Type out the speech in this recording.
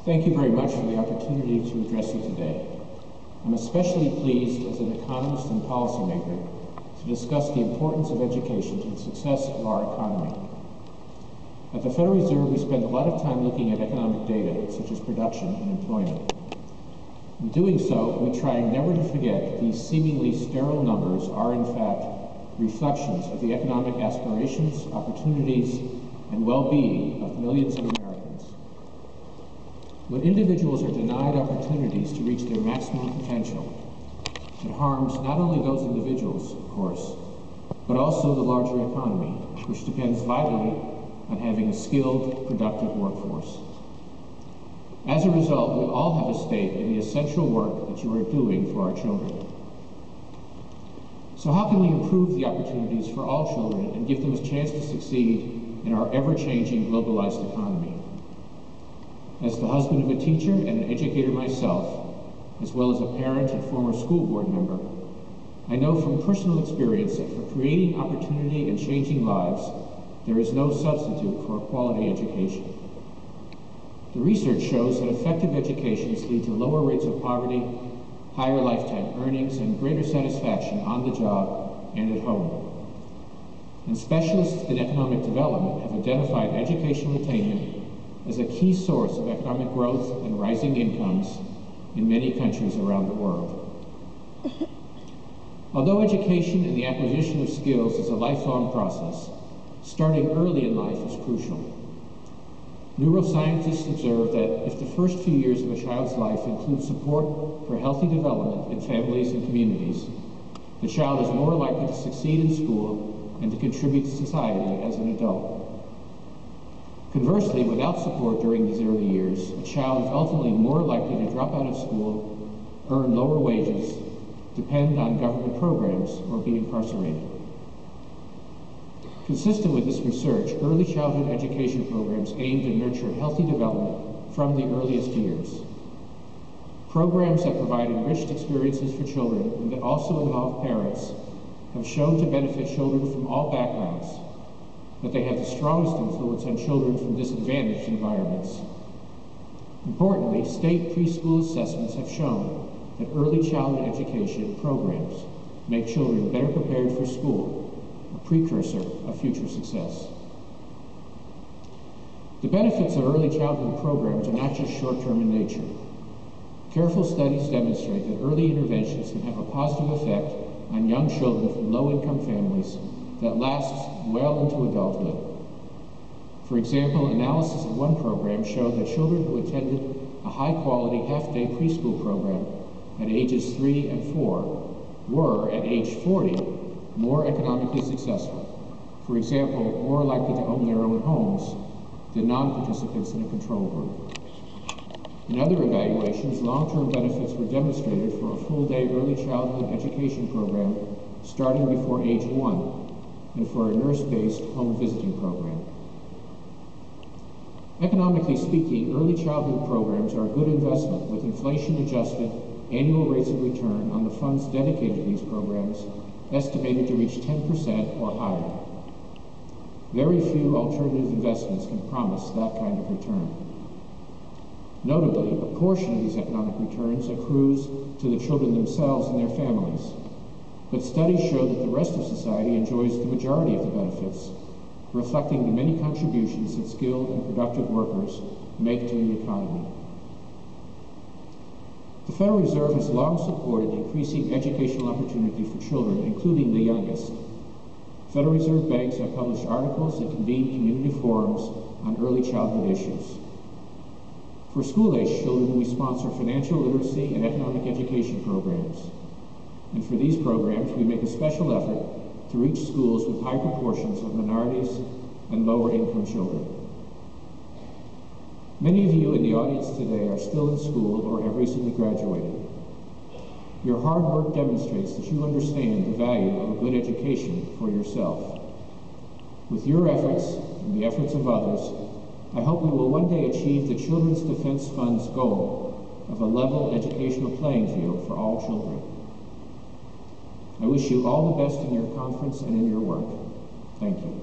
Thank you very much for the opportunity to address you today. I'm especially pleased as an economist and policymaker to discuss the importance of education to the success of our economy. At the Federal Reserve, we spend a lot of time looking at economic data, such as production and employment. In doing so, we try never to forget these seemingly sterile numbers are, in fact, reflections of the economic aspirations, opportunities, and well-being of millions of Americans. When individuals are denied opportunities to reach their maximum potential, it harms not only those individuals, of course, but also the larger economy, which depends vitally on having a skilled, productive workforce. As a result, we all have a stake in the essential work that you are doing for our children. So how can we improve the opportunities for all children and give them a chance to succeed in our ever-changing globalized economy? As the husband of a teacher and an educator myself, as well as a parent and former school board member, I know from personal experience that for creating opportunity and changing lives, there is no substitute for a quality education. The research shows that effective educations lead to lower rates of poverty, higher lifetime earnings, and greater satisfaction on the job and at home. And specialists in economic development have identified educational attainment as a key source of economic growth and rising incomes in many countries around the world. Although education and the acquisition of skills is a lifelong process, starting early in life is crucial. Neuroscientists observe that if the first few years of a child's life include support for healthy development in families and communities, the child is more likely to succeed in school and to contribute to society as an adult. Conversely, without support during these early years, a child is ultimately more likely to drop out of school, earn lower wages, depend on government programs, or be incarcerated. Consistent with this research, early childhood education programs aim to nurture healthy development from the earliest years. Programs that provide enriched experiences for children and that also involve parents have shown to benefit children from all backgrounds, but they have the strongest influence on children from disadvantaged environments. Importantly, state preschool assessments have shown that early childhood education programs make children better prepared for school, a precursor of future success. The benefits of early childhood programs are not just short-term in nature. Careful studies demonstrate that early interventions can have a positive effect on young children from low-income families that lasts well into adulthood. For example, analysis of one program showed that children who attended a high-quality half-day preschool program at ages 3 and 4 were, at age 40, more economically successful. For example, more likely to own their own homes than non-participants in a control group. In other evaluations, long-term benefits were demonstrated for a full-day early childhood education program starting before age 1 and for a nurse-based home visiting program. Economically speaking, early childhood programs are a good investment with inflation-adjusted annual rates of return on the funds dedicated to these programs estimated to reach 10% or higher. Very few alternative investments can promise that kind of return. Notably, a portion of these economic returns accrues to the children themselves and their families, but studies show that the rest of society enjoys the majority of the benefits, reflecting the many contributions that skilled and productive workers make to the economy. The Federal Reserve has long supported increasing educational opportunity for children, including the youngest. Federal Reserve banks have published articles and convened community forums on early childhood issues. For school-age children, we sponsor financial literacy and economic education programs. And for these programs, we make a special effort to reach schools with high proportions of minorities and lower-income children. Many of you in the audience today are still in school or have recently graduated. Your hard work demonstrates that you understand the value of a good education for yourself. With your efforts and the efforts of others, I hope we will one day achieve the Children's Defense Fund's goal of a level educational playing field for all children. I wish you all the best in your conference and in your work. Thank you.